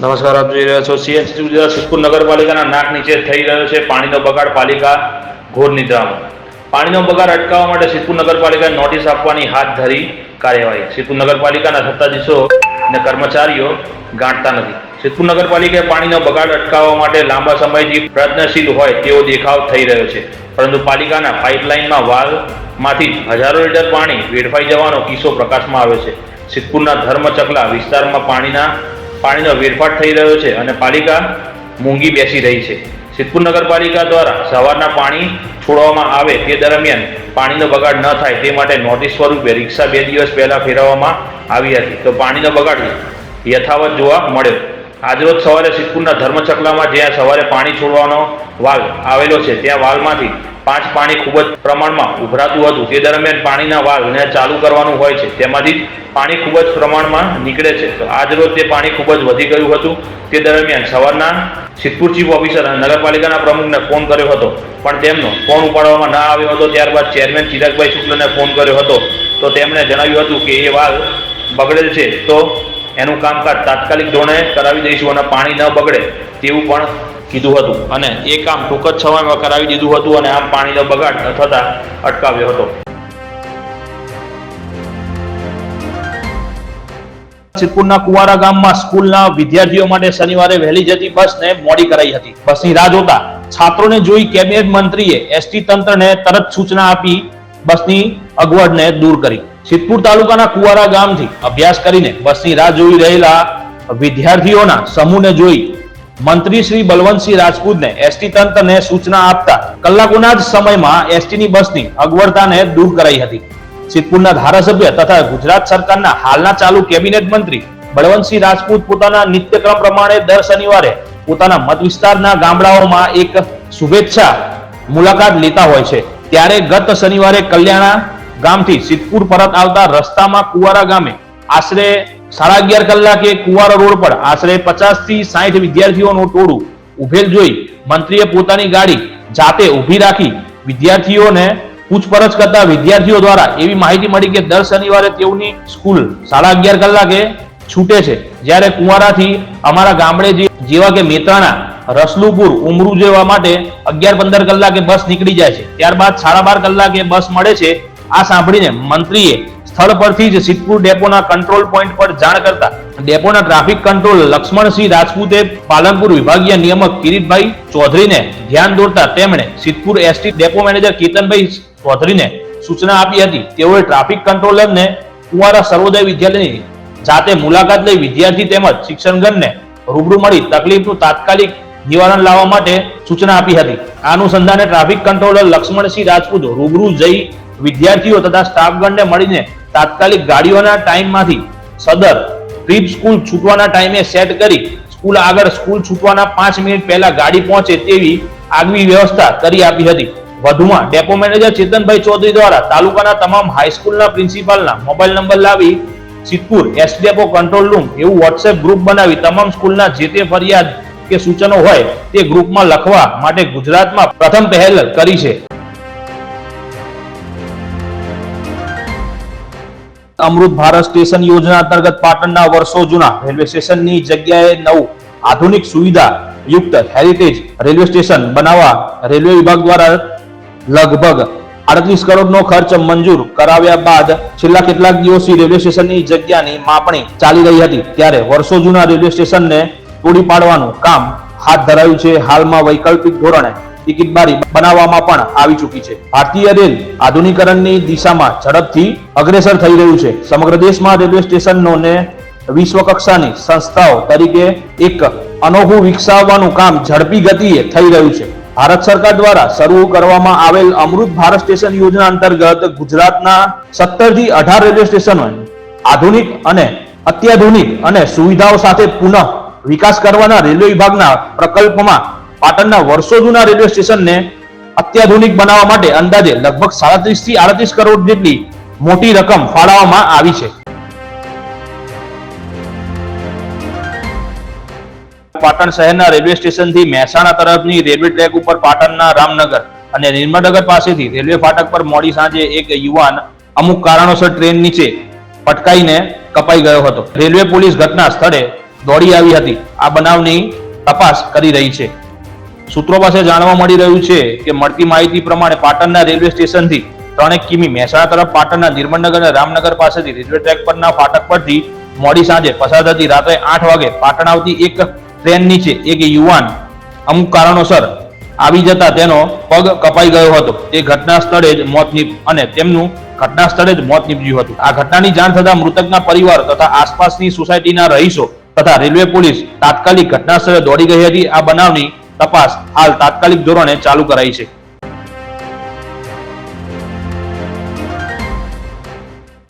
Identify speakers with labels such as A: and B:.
A: નમસ્કાર, આપ જોઈ રહ્યા છો સીએનસી ગુજરાત. સિદ્ધપુર નગરપાલિકાના નાક નીચે થઈ રહ્યો છે પાણીનો બગાડ. પાલિકા ઘોર નિદ્રામાં. પાણીનો બગાડ અટકાવવા માટે સિદ્ધપુર નગરપાલિકાએ નોટિસ આપવાની હાથ ધરી કાર્યવાહી. સિદ્ધપુર નગરપાલિકાના સત્તાધીશો અને કર્મચારીઓ ગાંઠતા નથી. સિદ્ધપુર નગરપાલિકાએ પાણીનો બગાડ અટકાવવા માટે લાંબા સમયથી પ્રયત્નશીલ હોય તેવો દેખાવ થઈ રહ્યો છે, પરંતુ પાલિકાના પાઇપલાઇનમાં વાલમાંથી હજારો લીટર પાણી વેડફાઈ જવાનો કિસ્સો પ્રકાશમાં આવ્યો છે. સિદ્ધપુરના ધર્મચકલા વિસ્તારમાં પાણીનો વેડફાટ થઈ રહ્યો છે અને પાલિકા મૂંગી બેસી રહી છે. સિદ્ધપુર નગરપાલિકા દ્વારા સવારના પાણી છોડવામાં આવે તે દરમિયાન પાણીનો બગાડ ન થાય તે માટે નોટિસ સ્વરૂપે રિક્ષા 2 દિવસ પહેલા ફેરવવામાં આવી હતી, તો પાણીનો બગાડ યથાવત જોવા મળ્યો. આજરોજ સવારે સિદ્ધપુરના ધર્મચકલામાં જ્યાં સવારે પાણી છોડવાનો વાલ આવેલો છે ત્યાં વાલમાંથી પાણી ખૂબ જ પ્રમાણમાં ઉભરાતું હતું. તે દરમિયાન પાણીના વાલને ચાલુ કરવાનું હોય છે, તેમાંથી પાણી ખૂબ જ પ્રમાણમાં નીકળે છે. તો આજરોજ તે પાણી ખૂબ જ વધી ગયું હતું. તે દરમિયાન સવારના સિદ્ધપુર ચીફ ઓફિસર અને નગરપાલિકાના પ્રમુખને ફોન કર્યો હતો, પણ તેમનો ફોન ઉપાડવામાં ન આવ્યો હતો. ત્યારબાદ ચેરમેન ચિરાગભાઈ શુક્લને ફોન કર્યો હતો, તો તેમણે જણાવ્યું હતું કે એ વાલ બગડેલ છે, તો એનું કામકાજ તાત્કાલિક ધોરણે કરાવી દઈશું અને પાણી ન બગડે તેવું પણ કીધું હતું અને એ કામ ટૂંક જ સમયમાં કરાવી દીધું હતું અને આમ પાણીનો બગાડ થતા અટકાવ્યો હતો. સિદ્ધપુરના કુવારા ગામમાં સ્કૂલના વિદ્યાર્થીઓ માટે શનિવારે વહેલી જતી બસને મોડી કરાઈ હતી. બસની રાહ જોતા છાત્રોને જોઈ કેબિનેટ મંત્રીએ એસટી તંત્રને તરત સૂચના આપી બસની અગવડને દૂર કરી. સિદ્ધપુર તાલુકાના કુવારા ગામથી અભ્યાસ કરીને બસની રાહ જોઈ રહેલા વિદ્યાર્થીઓના સમૂહને જોઈ મંત્રી શ્રી બલવંતસિંહ રાજપૂતને એસટી તંત્રને સૂચના આપતા કલાકોના જ સમયમાં એસટીની બસની અગવડતાને દૂર કરાઈ હતી. સિદ્ધપુરના ધારાસભ્ય તથા ગુજરાત સરકારના હાલના ચાલુ કેબિનેટ મંત્રી બળવંતસિંહ રાજપૂત પોતાના નિત્યક્રમ પ્રમાણે દર શનિવારે પોતાના મત વિસ્તારના ગામડાઓમાં એક શુભેચ્છા મુલાકાત લેતા હોય છે. ત્યારે ગત શનિવારે કલ્યાણા ગામથી સિદ્ધપુર પરત આવતા રસ્તામાં કુવારા ગામે આશરે 11:30 કલાકે કુવારા રોડ પર આશરે 50 થી 60 વિદ્યાર્થીઓનું ટોળું ઉભેલ જોઈ મંત્રીએ પોતાની ગાડી જાતે ઊભી રાખી વિદ્યાર્થીઓને પૂછપરછ કરતા વિદ્યાર્થીઓ દ્વારા એવી માહિતી મળી કે દર શનિવારે તેઓની સ્કૂલ 11:30 કલાકે છૂટે છે, જ્યારે કુવારાથી અમારા ગામડે જેવા કે મેત્રાણા, રસલુપુર, ઉમરુ જેવા માટે 11:15 કલાકે બસ નીકળી જાય છે. ત્યારબાદ 12:30 કલાકે બસ મળે છે. આ સાંભળીને મંત્રીએ સ્થળ પરથી જ સિદ્ધપુર ડેપોના કંટ્રોલ પોઈન્ટ પર જાણ કરતા ડેપોના ટ્રાફિક કંટ્રોલ લક્ષ્મણસિંહ રાજપૂતે પાલનપુર વિભાગીય નિયામક કિરીટભાઈ ચૌધરીને ધ્યાન દોરતા તેમણે સિદ્ધપુર એસટી ડેપો મેનેજર કેતનભાઈ ચૌધરીને સૂચના આપી હતી. તેઓએ ટ્રાફિક કંટ્રોલરને કુવારા સર્વોદય વિદ્યાલયની જાતે મુલાકાત લઈ વિદ્યાર્થી તેમજ શિક્ષણગણને રૂબરૂ મળી તકલીફનું તાત્કાલિક નિવારણ લાવવા માટે સૂચના આપી હતી. આ અનુસંધાને ટ્રાફિક કંટ્રોલર લક્ષ્મણસિંહ રાજપૂત રૂબરૂ જઈ વિદ્યાર્થીઓ તથા સ્ટાફગણને મળીને તાત્કાલિક ગાડીઓના ટાઈમમાંથી સદર ટ્રીપ સ્કૂલ છૂટવાના ટાઈમે સેટ કરી સ્કૂલ આગળ સ્કૂલ છૂટવાના 5 મિનિટ પહેલા ગાડી પહોંચે તેવી આગવી વ્યવસ્થા કરી આપી હતી. વધુમાં ડેપો મેનેજર ચેતનભાઈ ચૌધરી દ્વારા તાલુકાના તમામ હાઈસ્કૂલના પ્રિન્સિપાલના મોબાઈલ નંબર લાવી Siddhpur S depot control room એવું વોટ્સએપ ગ્રુપ બનાવી તમામ સ્કૂલના જે તે ફરિયાદ કે સૂચનો હોય તે ગ્રુપમાં લખવા માટે ગુજરાતમાં પ્રથમ પહેલ કરી છે. અમૃત ભારત સ્ટેશન યોજના અંતર્ગત પાટણના વર્ષો જૂના રેલવે સ્ટેશનની જગ્યાએ નવું આધુનિક સુવિધા યુક્ત હેરિટેજ રેલવે સ્ટેશન બનાવવા રેલવે વિભાગ દ્વારા લગભગ 38 કરોડનો ખર્ચ મંજૂર કરાવ્યા બાદ છેલ્લા કેટલાક દિવસથી રેલવે સ્ટેશનની જગ્યાની માપણી ચાલી રહી હતી. ત્યારે વર્ષો જૂના રેલવે સ્ટેશનને તોડી પાડવાનું કામ હાથ ધરાયું છે. હાલમાં વૈકલ્પિક ધોરણે ટિકિટ બારી બનાવવામાં પણ આવી ચૂકી છે. ભારતીય રેલ આધુનિકરણની દિશામાં ઝડપથી અગ્રેસર થઈ રહ્યું છે. સમગ્ર દેશમાં રેલવે સ્ટેશનોને વિશ્વ કક્ષાની સંસ્થાઓ તરીકે એક અનોખું વિકસાવવાનું કામ ઝડપી ગતિએ થઈ રહ્યું છે. ભારત સરકાર દ્વારા શરૂ કરવામાં આવેલ અમૃત ભારત સ્ટેશન યોજના અંતર્ગત ગુજરાતના 17 થી 18 રેલવે સ્ટેશનો આધુનિક અને અત્યાધુનિક અને સુવિધાઓ સાથે પુનઃ વિકાસ કરવાના રેલવે વિભાગના પ્રકલ્પમાં પાટણના વર્ષો જૂના રેલવે સ્ટેશનને અત્યાધુનિક બનાવવા માટે અંદાજે લગભગ 37 થી 38 કરોડ જેટલી મોટી રકમ ફાળવવામાં આવી છે. પાટણ શહેરના રેલવે સ્ટેશનથી મહેસાણા તરફની રેલવે ટ્રેક ઉપર પાટણના રામનગર અને નિર્મળનગર પાસેથી રેલવે ફાટક પર મોડી સાંજે એક યુવાન અમુક કારણોસર ટ્રેન નીચે પટકાઈને કપાઈ ગયો હતો. રેલવે પોલીસ ઘટના સ્થળે દોડી આવી હતી. આ બનાવની તપાસ કરી રહી છે. સૂત્રો પાસે જાણવા મળી રહ્યું છે કે મળતી માહિતી પ્રમાણે પાટણના રેલવે સ્ટેશનથી 3 કિમી મહેસાણા તરફ પાટણના નિર્મળનગર અને રામનગર પાસેથી રેલવે ટ્રેક પરના ફાટક પરથી મોડી સાંજે પસાર થતી રાત્રે 8 વાગે પાટણ આવતી એક ટ્રેન નીચે એક યુવાન અમુક કારણોસર આવી જતા તેનો પગ કપાઈ ગયો હતો. તે ઘટના સ્થળે જ મોત નીપજ્યું હતું. આ ઘટનાની જાણ થતા મૃતકના પરિવાર તથા આસપાસની સોસાયટીના રહીશો તથા રેલવે પોલીસ તાત્કાલિક ઘટના સ્થળે દોડી ગઈ હતી. આ બનાવની તપાસ હાલ તાત્કાલિક ધોરણે ચાલુ કરાઈ છે.